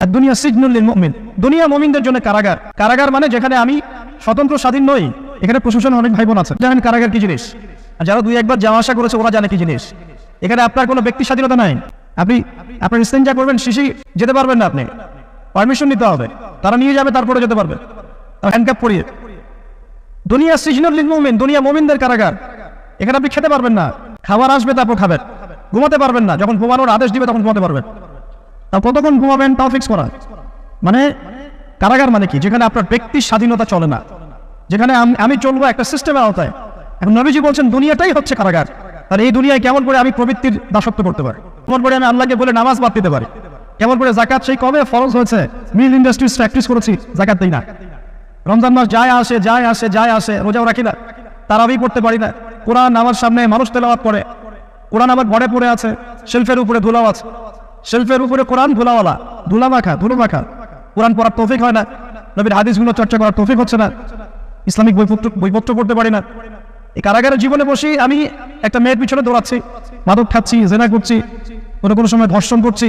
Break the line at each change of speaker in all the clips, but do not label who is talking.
আর দুনিয়া সিজনুল লিল মুমিন, দুনিয়া মুমিনদের জন্য কারাগার। কারাগার মানে যেখানে আমি স্বতন্ত্র স্বাধীন নই। এখানে প্রশাসন অনেক ভাই বোন আছে জানেন কারাগার কি জিনিস, আর যারা দুই একবার যাওয়া আসা করেছে ওরা জানে কি জিনিস। এখানে আপনার কোনো ব্যক্তি স্বাধীনতা নাই। আপনি আপনার ইস্তেঞ্জা করবেন, শিশি যেতে পারবেন না, আপনি পারমিশন নিতে হবে, তারা নিয়ে যাবে তারপরে যেতে পারবে হ্যান্ডকাপ পরিয়ে। দুনিয়া সিজনুল লিল মুমিন, দুনিয়া মুমিনদের কারাগার। এখানে আপনি খেতে পারবেন না, খাবার আসবে তারপর খাবেন, ঘুমাতে পারবেন না, যখন ঘুমানোর আদেশ দিবে তখন ঘুমাতে পারবেন। তা কতক্ষণ ঘুমাবেন তাও ফিক্স করা। মানে কারাগার মানে কি, যেখানে আপনার ব্যক্তির স্বাধীনতা চলে না, যেখানে আমি চলবো একটা সিস্টেমের আওতায়। এখন নবীজি বলছেন দুনিয়াটাই হচ্ছে কারাগার। তাহলে এই দুনিয়ায় কেমন করে আমি প্রবৃত্তির দাসত্ব করতে পারি, কেমন করে আমি আল্লাহকে বলে নামাজ বাদ দিতে পারি, কেমন করে জাকাত সেই কবে ফরজ হয়েছে, মিল ইন্ডাস্ট্রিজ প্র্যাকটিস করেছি, জাকাত দিই না, রমজান মাস যায় আসে রোজাও রাখি না, তারাবি পড়তে পারি না, কোরআন আমার সামনে মানুষ তেলাওয়াত করে, কোরআন আমার ঘরে পড়ে আছে, শেলফের উপরে ধুলাও আছে, শেলফের উপরে কোরআন ধুলাওয়ালা, ধুলো মাখা, কোরআন পড়ার তৌফিক হয় না, নবীর হাদিসগুলো চর্চা করার তৌফিক হচ্ছে না, ইসলামিক বইপত্র পড়তে পারি না। এই কারাগারের জীবনে বসেই আমি একটা মেয়ের পিছনে দৌড়াচ্ছি, মাদক খাচ্ছি, জেনা করছি, কোনো সময় ধর্ষণ করছি,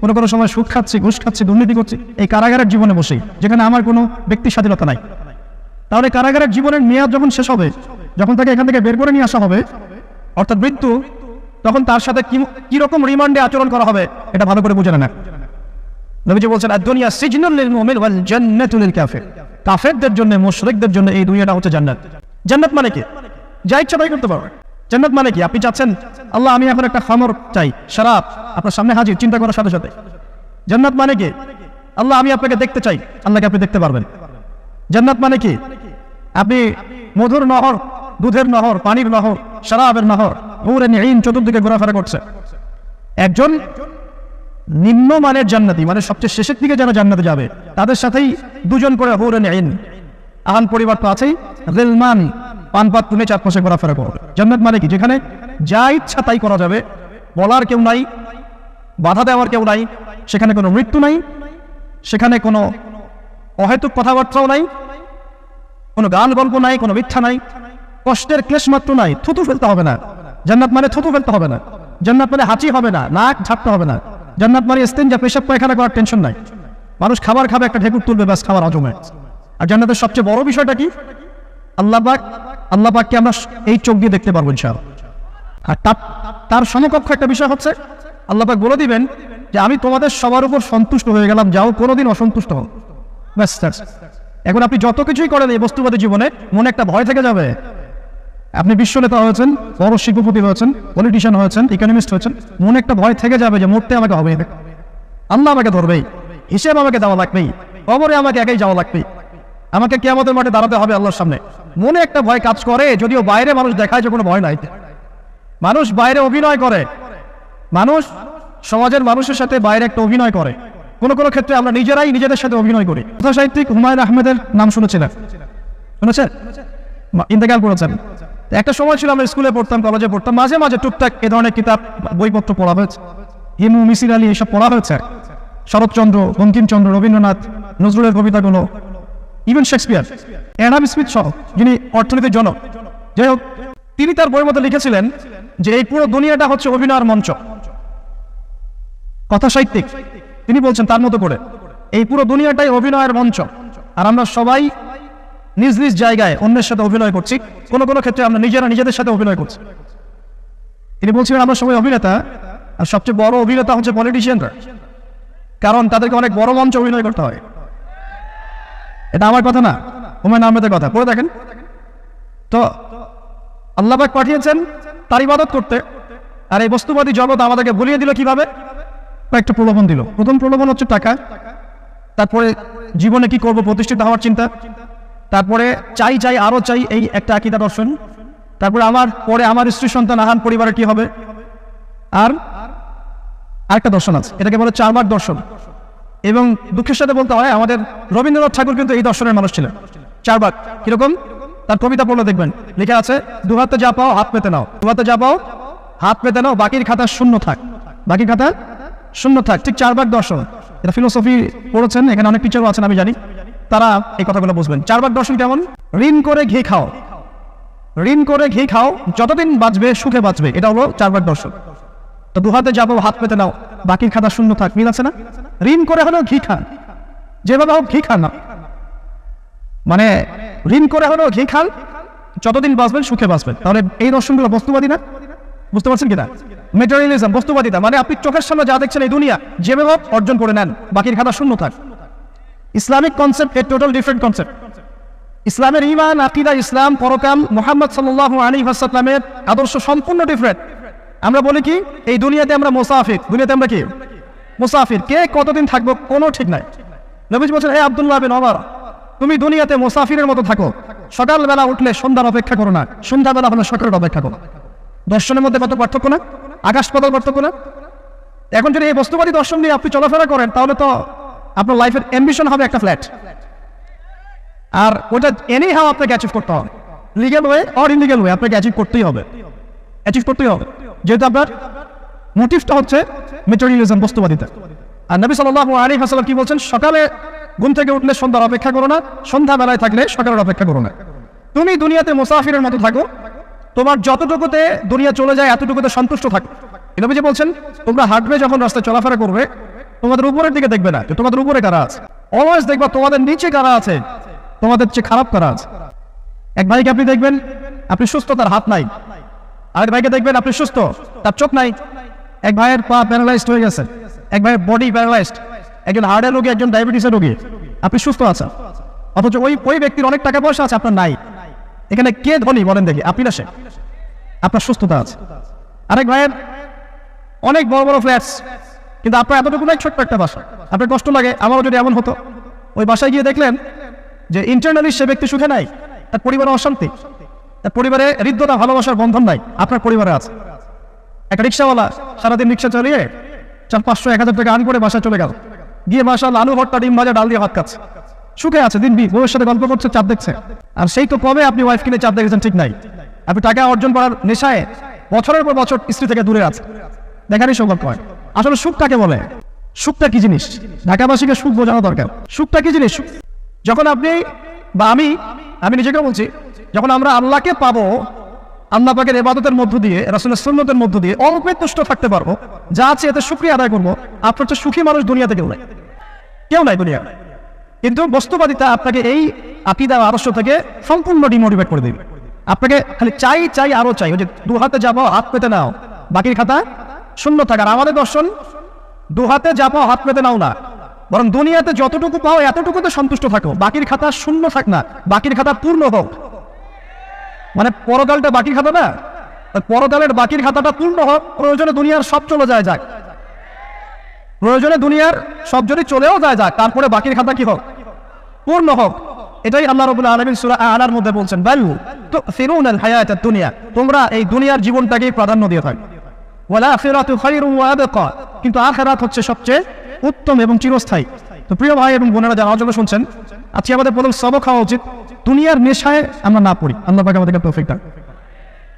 কোনো সময় সুদ খাচ্ছি, ঘুষ খাচ্ছি, দুর্নীতি করছি, এই কারাগারের জীবনে বসেই, যেখানে আমার কোনো ব্যক্তি স্বাধীনতা নাই। তাহলে কারাগারের জীবনের মেয়াদ যখন শেষ হবে, যখন তাকে এখান থেকে বের করে নিয়ে আসা হবে, অর্থাৎ মৃত্যু, তখন তার সাথে কিরকম রিমান্ডে আচরণ করা হবে এটা ভালো করে বুঝে না। নবীজি বলছেন আদ-দুনিয়া সিজনুল লিল মুমিন ওয়াল জান্নাতু লিল কাফির, কাফেরদের জন্য, মুশরিকদের জন্য এই দুনিয়াটা হচ্ছে জান্নাত। জান্নাত মানে কি? যা ইচ্ছা তাই করতে পারবে। জান্নাত মানে কি? আপনি চাচ্ছেন আল্লাহ আমি এখন একটা খামর চাই, শরাব আপনার সামনে হাজির, চিন্তা করার সাথে সাথে। জান্নাত মানে কি? আল্লাহ আমি আপনাকে দেখতে চাই, আল্লাহকে আপনি দেখতে পারবেন। জান্নাত মানে কি? আপনি মধুর নহর, দুধের নহর, পানির নহর, শরাবের নহর, হুরুন ঈন চতুর্দিকে ঘোরাফেরা করছে। একজন নিম্নমানের জান্নাতি, মানে সবচেয়ে শেষের দিকে যারা জান্নাতে যাবে, তাদের সাথেই দুজন করে হুরুন ঈন, আহান পরিবার তো আছেই, গিলমান পানপাত তুমি চারপাশে ঘোরাফেরা করবে। জান্নাত মানে কি? যেখানে যা ইচ্ছা তাই করা যাবে, বলার কেউ নাই, বাধা দেওয়ার কেউ নাই, সেখানে কোনো মৃত্যু নাই, সেখানে কোনো অহেতুক কথাবার্তাও নাই, কোনো গান গল্প নাই, কোনো মিথ্যা নাই, কষ্টের ক্লেশ মাত্র নাই, থুতু ফেলতে হবে না। জান্নাত মানে থুতু ফেলতে হবে না, জান্নাত মানে হাঁচি হবে না, নাক ঝাপতে হবে না, জান্নাত মানে ইস্তেঞ্জা পেশাব পায়খানা করার টেনশন নাই। মানুষ খাবার খাবে, একটা ঢেকুর তুলবে, ব্যাস খাবার হজমে। আর জান্নাতের সবচেয়ে বড় বিষয়টা কি? আল্লাহ পাককে আমরা এই চোখ দিয়ে দেখতে পারবো ইনশাআল্লাহ। আর তার সমকক্ষ একটা বিষয় হচ্ছে আল্লাহ পাক বলে দিবেন যে আমি তোমাদের সবার উপর সন্তুষ্ট হয়ে গেলাম, যাও কোনোদিন অসন্তুষ্ট হও। ব্যাস। এখন আপনি যত কিছুই করেন এই বস্তুবাদী জীবনে, মনে একটা ভয় থেকে যাবে। আপনি বিশ্ব নেতা হয়েছেন, বড় শিল্পপতি হয়েছেন, পলিটিশিয়ান হয়েছেন, ইকোনমিস্ট হয়েছেন, মনে একটা ভয় থেকে যাবে যে মরতে আমাকে হবে, আল্লাহ আমাকে ধরবেই, হিসেব আমাকে দেওয়া লাগবেই, কবরে আমাকে একাই যাওয়া লাগবেই, আমাকে কিয়ামতের মাঠে দাঁড়াতে হবে আল্লাহর সামনে। মনে একটা ভয় কাজ করে, যদিও বাইরে মানুষ দেখায় যে কোনো ভয় নাই, মানুষ বাইরে অভিনয় করে, মানুষ সমাজের মানুষের সাথে বাইরে একটা অভিনয় করে। কোনো ক্ষেত্রে আমরা নিজেরাই নিজেদের সাথে অভিনয় করি। কথা সাহিত্যিক হুমায়ুন আহমেদের নাম শুনেছেন? ইন্তেকাল করেছেন। একটা সময় ছিল আমরা স্কুলে পড়তাম, কলেজে পড়তাম, মাঝে মাঝে টুকটাক এ ধরনের কিতাব বইপত্র পড়া হয়েছে, হিমু, মিসির আলী এইসব পড়া হয়েছে, শরৎচন্দ্র, বঙ্কিমচন্দ্র, রবীন্দ্রনাথ, নজরুলের কবিতাগুলো, ইভেন শেক্সপিয়ার, অ্যাডাম স্মিথ সহ, যিনি অর্থনীতির জনক। যাই হোক, তিনি তার বইয়ের মধ্যে লিখেছিলেন যে এই পুরো দুনিয়াটা হচ্ছে অভিনয়ের মঞ্চ। কথা সাহিত্যিক তিনি বলছেন তার মতো করে এই পুরো দুনিয়াটাই অভিনয়ের মঞ্চ, আর আমরা সবাই নিজ নিজ জায়গায় অন্যের সাথে অভিনয় করছি, কোনো ক্ষেত্রে আমরা নিজেদের সাথে অভিনয় করছি। তিনি বলছিলেন আমরা সবাই অভিনেতা, আর সবচেয়ে বড় অভিনেতা হচ্ছে পলিটিশিয়ানরা, কারণ তাদেরকে অনেক বড় মঞ্চে অভিনয় করতে হয়। এটা আমার কথা না, হুমায়ুন আহমেদের কথা, পড়ে দেখেন তো। আল্লাহ পাক পাঠিয়েছেন তার ইবাদত করতে, আর এই বস্তুবাদী জগৎ আমাদেরকে ভুলিয়ে দিল কিভাবে? একটা প্রলোভন দিল। প্রথম প্রলোভন হচ্ছে টাকা, তারপরে জীবনে কি করব, প্রতিষ্ঠিত হওয়ার চিন্তা, তারপরে চাই আরো চাই, এই একটা আকীদা দর্শন, তারপরে আমার স্ত্রী সন্তান আহান পরিবারের কি হবে, আর আরেকটা দর্শন আছে, এটাকে বলে 4 ভাগ দর্শন। এবং দুঃখের সাথে বলতে হয় আমাদের রবীন্দ্রনাথ ঠাকুর কিন্তু এই দর্শনের মানুষ ছিলেন। 4 ভাগ কিরকম? তার কবিতা পড়লে দেখবেন লেখা আছে, 2 হাতে যা পাও হাত পেতে নাও, 2 হাতে যা পাও হাত পেতে নাও, বাকির খাতা শূন্য থাক, বাকির খাতা শূন্য থাক। ঠিক 4 ভাগ দর্শন। এটা ফিলোসফি পড়েছেন, এখানে অনেক টিচারও আছেন আমি জানি, তারা এই কথাগুলো বুঝবেন। 4 ভাগ দর্শন কেমন? ঋণ করে ঘি খাও, যতদিন বাঁচবে সুখে বাঁচবে, এটা হলো 4 ভাগ দর্শন। তো 2 হাতে যা পাও হাত পেতে নাও, বাকির খাতা শূন্য থাক, মিল আছে না? ঋণ করে হলেও ঘি খান, যেভাবে হোক ঘি খান না, মানে ঋণ করে হলেও ঘি খান, যতদিন বাঁচবেন সুখে বাঁচবেন। তাহলে এই দর্শনগুলো বস্তুবাদী না? বুঝতে পারছেন কিনা? মেটেরিয়ালিজম, বস্তুবাদিতা, মানে আপনি চোখের সামনে যা দেখছেন এই দুনিয়া যেভাবে হোক অর্জন করে নেন, বাকির খাতা শূন্য থাক। ইসলামিক কনসেপ্ট এর টোটাল ডিফারেন্ট কনসেপ্ট। ইসলামের ঈমান, আকীদা, ইসলাম, পরকাল, মুহাম্মদ সাল্লাল্লাহু আলাইহি ওয়াসাল্লামের আদর্শ সম্পূর্ণ ডিফারেন্ট। আমরা বলি কি এই দুনিয়াতে আমরা মুসাফির, দুনিয়াতে আমরা কি মুসাফির, কে কতদিন থাকবো কোনো ঠিক নাই। নবীজি বলেন, হে আব্দুল্লাহ বিন ওমর, তুমি দুনিয়াতে মুসাফিরের মতো থাকো, সকালবেলা উঠলে সন্ধ্যার অপেক্ষা করো না, সন্ধ্যাবেলা হলে সকালের অপেক্ষা করো। দর্শনের মধ্যে কত পার্থক্য না, আকাশ পাতাল পার্থক্য না? এখন যদি এই বস্তুবাদী দর্শন নিয়ে আপনি চলাফেরা করেন তাহলে তো আপনার লাইফের অ্যাম্বিশন হবে একটা ফ্ল্যাট, আর ওটা এনি হাও আপনাকে অ্যাচিভ করতে হবে, legal way or illegal way আপনাকে অ্যাচিভ করতেই হবে, যেহেতু আপনার মোটিভটা হচ্ছে মেটেরিয়ালিজম, বস্তুবাদিতা। আর নবী সাল্লাল্লাহু আলাইহি ওয়াসাল্লাম কি বলছেন? সকালে ঘুম থেকে উঠলে সন্ধ্যার অপেক্ষা করো না, সন্ধ্যাবেলায় থাকলে সকালের অপেক্ষা করো না। তুমি দুনিয়াতে মুসাফিরের মতো থাকো, তোমার যতটুকুতে দুনিয়া চলে যায় এতটুকুতে সন্তুষ্ট থাকো। নবী যে বলছেন, তোমরা হাঁটবে যখন রাস্তায় চলাফেরা করবে, তোমাদের উপরের দিকে দেখবে না যে তোমাদের উপরে কারা আছে, অলওয়েজ দেখবা তোমাদের নিচে কারা আছে, তোমাদের চেয়ে খারাপ কারা আছে। এক ভাইকে আপনি দেখবেন আপনি সুস্থ, তার হাত নাই। আরেক ভাইকে দেখবেন আপনি সুস্থ, তার চোখ নাই। এক ভাইয়ের পা প্যারালাইজড হয়ে গেছে, এক ভাইয়ের বডি প্যারালাইজড, একজন হার্টের রোগী, একজন ডায়াবেটিসের রোগী, আপনি সুস্থ আছেন, অথচ ওই ব্যক্তির অনেক টাকা পয়সা আছে, আপনার নাই। এখানে কে ধনী বলেন দেখি, আপনি না সে? আপনার সুস্থতা আছে। আরেক ভাইয়ের অনেক বড় বড় ফ্ল্যাটস, কিন্তু আপনার এতটুকু নাই, ছোট্ট একটা বাসা। আপনার কষ্ট লাগে, আমারও যদি এমন হতো। ওই বাসায় গিয়ে দেখলেন যে ইন্টারনালি সে ব্যক্তি সুখে নাই, তার পরিবারে অশান্তি, তার পরিবারে হৃদ্যতা ভালোবাসার বন্ধন নাই, আপনার পরিবারে আছে। একটা রিক্সাওয়ালা সারাদিন রিক্সা চালিয়ে 400-500-1000 টাকা আর্ন করে বাসায় চলে গেল, গিয়ে মাশাআল্লাহ আলু ভর্তা, ডিম ভাজা, ডাল দিয়ে ভাত খাচ্ছে, সুখে আছে, দিন বউয়ের সাথে গল্প করছে, চাপ দেখছে। আর সেই তো কবে আপনি ওয়াইফ কিনে চাপ দেখেছেন ঠিক নাই, আপনি টাকা অর্জন করার নেশায় বছরের পর বছর স্ত্রী থেকে দূরে আছে, দেখারই সৌভাগ্য হয়। আসলে সুখ কাকে বলে? সুখটা কি জিনিস? ঢাকাবাসীকে সুখ বোঝানো দরকার। সুখটা কি জিনিস? যখন আপনি বা আমি নিজেকে বলছি, যখন আমরা আল্লাহকে পাবো, আল্লাহ পাকের ইবাদতের মধ্য দিয়ে, রাসূলের সুন্নতের মধ্য দিয়ে অল্পে তুষ্ট থাকতে পারবো, যা আছে এতে শুকরিয়া আদায় করবো, আপনার চেয়ে সুখী মানুষ দুনিয়াতে কেউ নাই দুনিয়া। কিন্তু বস্তুবাদিতা আপনাকে এই আকীদা আদর্শ থেকে সম্পূর্ণ ডিমোটিভেট করে দেবে। আপনাকে খালি চাই আরো চাই, ওই যে দু হাতে যাবো হাত পেতে নাও, বাকির খাতা শূন্য থাকার। আমাদের দর্শন দু হাতে যাবো হাত পেতে নাও না, বরং দুনিয়াতে যতটুকু পাও এতটুকুতে সন্তুষ্ট থাকো, বাকির খাতা শূন্য থাক না, বাকির খাতা পূর্ণ হোক। মানে পরকালটা বাকির খাতা না, পরকালের বাকির খাতাটা পূর্ণ হোক। প্রয়োজনে দুনিয়ার সব চলে যাক, প্রয়োজনে দুনিয়ার সব যদি চলেও যাক, তারপরে বাকির খাতা কি হোক? পূর্ণ হোক। এটাই আল্লাহ রাব্বুল আলামিন সূরা আ'লার মধ্যে বলছেন, বাল তু'থিরুনাল হায়াতাদ দুনিয়া, তোমরা এই দুনিয়ার জীবনটাকেই প্রাধান্য দিয়ে থাকো, ওয়াল আখিরাতু খায়রুন ওয়া আবকা, কিন্তু আখিরাত হচ্ছে সবচেয়ে উত্তম এবং চিরস্থায়ী। তো প্রিয় ভাই এবং বোনেরা যারা আলোচনা শুনছেন, আজকে আমাদের প্রথম সবক হওয়া উচিত দুনিয়ার নেশায় আমরা না পড়ি। আল্লাহ পাক আমাদেরকে তৌফিক দান।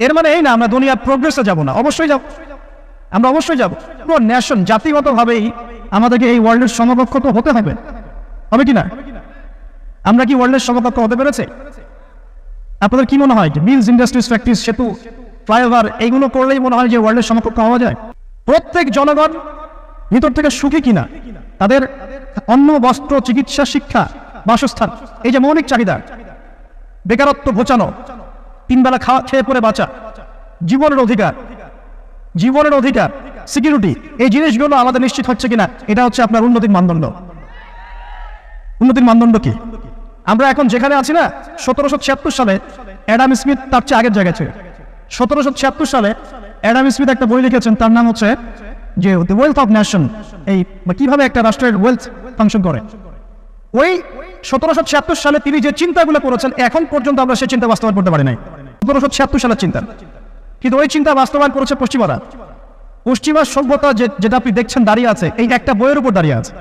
এর মানে এই না আমরা দুনিয়ার প্রোগ্রেসে যাব না, অবশ্যই যাব, আমরা অবশ্যই যাব। পুরো নেশন, জাতিগতভাবেই আমাদেরকে এই ওয়ার্ল্ডের সমকক্ষ তো হতে হবে কি না? আমরা কি ওয়ার্ল্ডের সমকক্ষ হতে পেরেছে? আপনাদের কি মনে হয় যে মিলস, ইন্ডাস্ট্রিজ, ফ্যাক্টরিজ, সেতু, ফ্লাইওভার এইগুলো করলেই মনে হয় যে ওয়ার্ল্ডের সমকক্ষ হওয়া যায়? প্রত্যেক জনগণ ভিতর থেকে সুখী কিনা, তাদের অন্ন, বস্ত্র, চিকিৎসা, শিক্ষা, বাসস্থান, এই যে মৌলিক চাহিদা, বেকারত্ব ঘোচানো, 3 বেলা খেয়ে পরে বাঁচা, জীবনের অধিকার, সিকিউরিটি, এই জিনিসগুলো আমাদের নিশ্চিত হচ্ছে কিনা, এটা হচ্ছে আপনার উন্নতির মানদণ্ড। উন্নতির মানদণ্ড কি? আমরা এখন যেখানে আছি না, 1776 সালে অ্যাডাম স্মিথ তার চেয়ে আগের জায়গায় ছিল। 1776 সালে অ্যাডাম স্মিথ একটা বই লিখেছেন, তার নাম হচ্ছে যে দ্য ওয়েলথ অফ নেশন, এই কিভাবে একটা রাষ্ট্রের ওয়েলথ ফাংশন করে। ওই 1776 সালে তিনি যে চিন্তাগুলো করেছেন, এখন পর্যন্ত আমরা সেই চিন্তা বাস্তবায়ন করতে পারি নাই। 1776 সালের চিন্তা, কিন্তু ওই চিন্তা বাস্তবায়ন করেছে পশ্চিমা সভ্যতা, যেটা আপনি দেখছেন দাঁড়িয়ে আছে এই একটা বইয়ের উপর দাঁড়িয়ে আছে।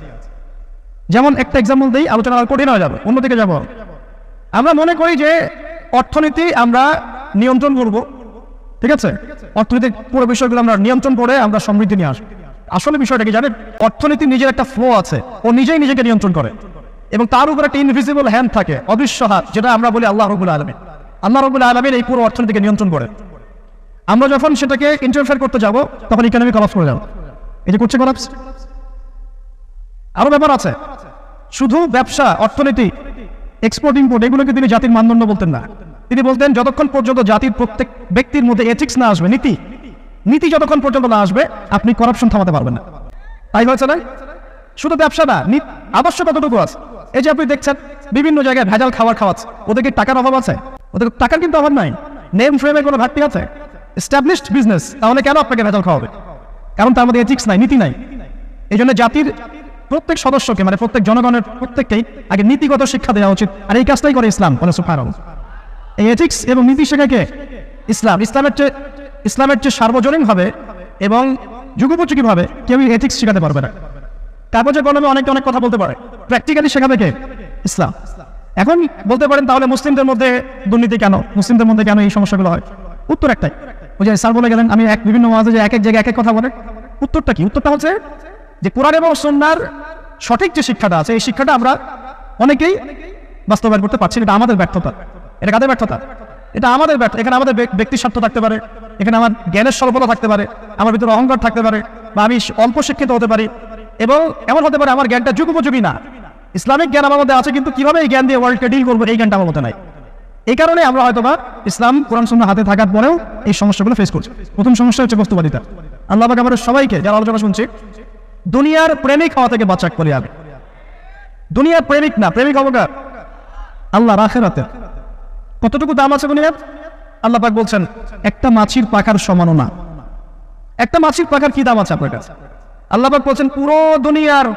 যেমন একটা এক্সাম্পল দিই, আলোচনা কঠিন হয়ে যাবে, অন্যদিকে যাব। আমরা মনে করি যে অর্থনীতি আমরা নিয়ন্ত্রণ করব, ঠিক আছে, অর্থনৈতিক পুরো বিষয়গুলো আমরা নিয়ন্ত্রণ করে আমরা সমৃদ্ধি নিয়ে আসবো। আসলে বিষয়টা কি জানেন? অর্থনীতি নিজের একটা ফ্লো আছে, ও নিজেই নিজেকে নিয়ন্ত্রণ করে, এবং তার উপর একটা ইনভিজিবল হ্যান্ড থাকে, অদৃশ্য হাত, যেটা আমরা বলি আল্লাহ রাব্বুল আলামিন। আল্লাহ রাব্বুল আলামিন এই পুরো অর্থনীতিকে নিয়ন্ত্রণ করে। আমরা যখন সেটাকে ইন্টারফেয়ার করতে যাব, তখন ইকোনমি কলাপস করে যাবে। এই যে করছে কোলাপস। আরো ব্যাপার আছে, শুধু ব্যবসা, অর্থনীতি, এক্সপোর্ট ইম্পোর্ট এগুলোকে তিনি জাতির মানদণ্ড বলতেন না। তিনি বলতেন যতক্ষণ পর্যন্ত জাতির প্রত্যেক ব্যক্তির মধ্যে এথিক্স না আসবে, নীতি যতক্ষণ পর্যন্ত না আসবে, আপনি করাপশন থামাতে পারবেন না। তাই হয়েছে না? শুধু ব্যবসা না, আবশ্যক কতটুকু আছে। এই যে আপনি দেখছেন বিভিন্ন জায়গায় ভেজাল খাবার খাওয়াচ্ছে, ওদের কি টাকার অভাব আছে? ওদের টাকার কিন্তু অভাব নাই। নেম ফ্রেমে কোনো ঘাটতি আছে? এস্টাবলিশড বিজনেস, তাহলে কেন আপনাকে ভেজাল খাওয়াবে? কারণ তার মধ্যে এথিক্স নাই, নীতি নাই। এই জন্য জাতির প্রত্যেক সদস্যকে, মানে প্রত্যেক জনগণের প্রত্যেককেই আগে নীতিগত শিক্ষা দেওয়া উচিত। আর এই কাজটাই করে ইসলাম। সুবহানাল্লাহ। এই এথিক্স এবং নীতি শেখাকে ইসলাম। ইসলামের চেয়ে সার্বজনীন ভাবে এবং যুগোপযোগী ভাবে কেউ এথিক্স শেখাতে পারবে না। কাগজে কলমে অনেক কথা বলতে পারে, প্র্যাকটিক্যালি শেখাবে কে? ইসলাম। এখন বলতে পারেন তাহলে মুসলিমদের মধ্যে দুর্নীতি কেন, মুসলিমদের মধ্যে কেন এই সমস্যাগুলো হয়? উত্তর একটাই, ওই যে স্যার বলে গেলেন, আমি বিভিন্ন ওয়াজে যে এক এক জায়গায় এক এক কথা বলে। উত্তরটা কি? উত্তরটা হচ্ছে যে কোরআন এবং সুন্নাহর সঠিক যে শিক্ষাটা আছে, এই শিক্ষাটা আমরা অনেকেই বাস্তবায়ন করতে পারছি না। এটা আমাদের ব্যর্থতা। এটা কাদের ব্যর্থতা? এটা আমাদের ব্যর্থতা। এখানে আমাদের ব্যক্তি স্বার্থ থাকতে পারে, এখানে আমার জ্ঞানের স্বল্পতা থাকতে পারে, আমার ভিতরে অহংকার থাকতে পারে, বা আমি অল্প শিক্ষিত হতে পারি, এবং এমন হতে পারে আমার জ্ঞানটা যুগোপযোগী না। ইসলামিক জ্ঞান আমার মধ্যে আছে, কিন্তু কিভাবে এই জ্ঞান দিয়ে ওয়ার্ল্ডকে ডিল করবো এই জ্ঞানটা আমার মধ্যে নাই। এই কারণে আমরা হয়তোবা ইসলাম কোরআন সুন্নাহ হাতে থাকার পরেও এই সমস্যাগুলো ফেস করছি। প্রথম সমস্যা হচ্ছে বস্তুবাদিতা। আল্লাহ পাক আমাদের সবাইকে, যারা আলোচনা শুনছি, দুনিয়ার প্রেমিক হওয়া থেকে বাঁচা করে যাবে। দুনিয়ার প্রেমিক না, প্রেমিক হবো কার? আল্লাহর আখিরাতের। কতটুকু দাম আছে দুনিয়ার? আল্লাহ পাক বলছেন একটা মাছির পাখার সমানও না। একটা মাছির পাখার কি দাম আছে আপনার কাছে? আল্লাহ পাক বলছেন পুরো দুনিয়ার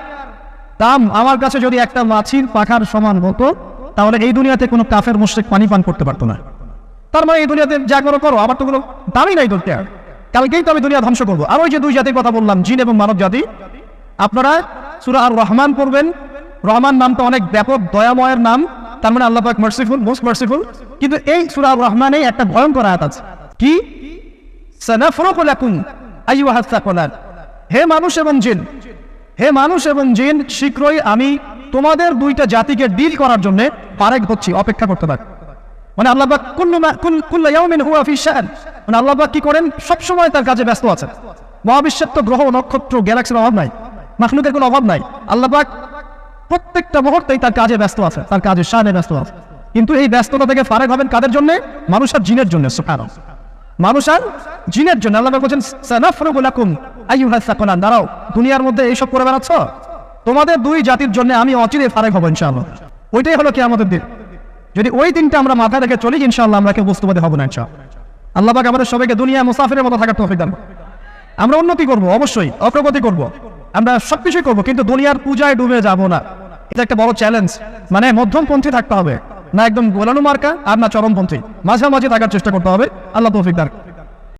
দাম আমার কাছে যদি একটা মাছির পাখার সমান হতো, তাহলে এই দুনিয়াতে কোনো কাফের মুশরিক পানি পান করতে পারতো না। তার মানে এই দুনিয়াতে যা করো আমার তো কোনো দামই নাই দুনিয়া। কালকেই তো আমি দুনিয়া ধ্বংস করবো। আর ওই যে দুই জাতির কথা বললাম, জিন এবং মানব জাতি, আপনারা সূরা আর রহমান পড়বেন। রহমান নামটা অনেক ব্যাপক, দয়াময়ের নাম। তার মানে আল্লাহ পাক মার্সিফুল, মোস্ট মার্সিফুল। কিন্তু এই সূরা আর রহমানে একটা ভয়ঙ্কর আয়াত আছে, কি? সানাফরুকু লাকুম আইয়ুহাস সাকলান। হে মানুষ এবং জিন, শীঘ্রই আমি তোমাদের দুইটা জাতিকে ডিল করার জন্য ফারেক হচ্ছি, অপেক্ষা করতে থাক। মানে আল্লাহ পাক কুল্লু ইয়াউমিন হুয়া ফি শান, মানে আল্লাহ পাক কি করেন? সবসময় তার কাজে ব্যস্ত আছেন। মহাবিশ্বের তো গ্রহ, নক্ষত্র, গ্যালাক্সির অভাব নাই, মাখলুকের কোনো অভাব নাই। আল্লাহ পাক প্রত্যেকটা মুহূর্তেই তার কাজে ব্যস্ত আছে, তার কাজের শানে ব্যস্ত আছে। কিন্তু এই ব্যস্ততা থেকে ফারেক হবেন কাদের জন্য? মানুষ আর জিনের জন্য। সুবহানাল্লাহ। মানুষ আর জিনের জন্য। আল্লাহ পাক বলেন সানাফরুকু লাকুম আইয়ুহাস সাকলান। দাঁড়াও, দুনিয়ার মধ্যে এইসব করে বেড়াচ্ছ, তোমাদের দুই জাতির জন্য আমি অচিরে ফারেক হব ইনশাআল্লাহ। ওইটাই হলো কিয়ামতের দিন। যদি ওই দিনটা আমরা মাথায় রেখে চলি, ইনশাআল্লাহ আমরা কেউ বস্তুবাদী হব না ইনশাআল্লাহ। আল্লাহ পাক আমাদের সবাইকে দুনিয়া মুসাফিরের মতো থাকার তৌফিক দান। আমরা উন্নতি করব, অবশ্যই অগ্রগতি করব, আমরা সবকিছুই করব, কিন্তু দুনিয়ার পূজায় ডুবে যাব না। এটা একটা বড় চ্যালেঞ্জ। মানে মধ্যমপন্থী থাকতে হবে, না একদম গোলানো মার্কা আর না চরমপন্থী, মাঝামাঝি থাকার চেষ্টা করতে হবে। আল্লাহ তৌফিক দান।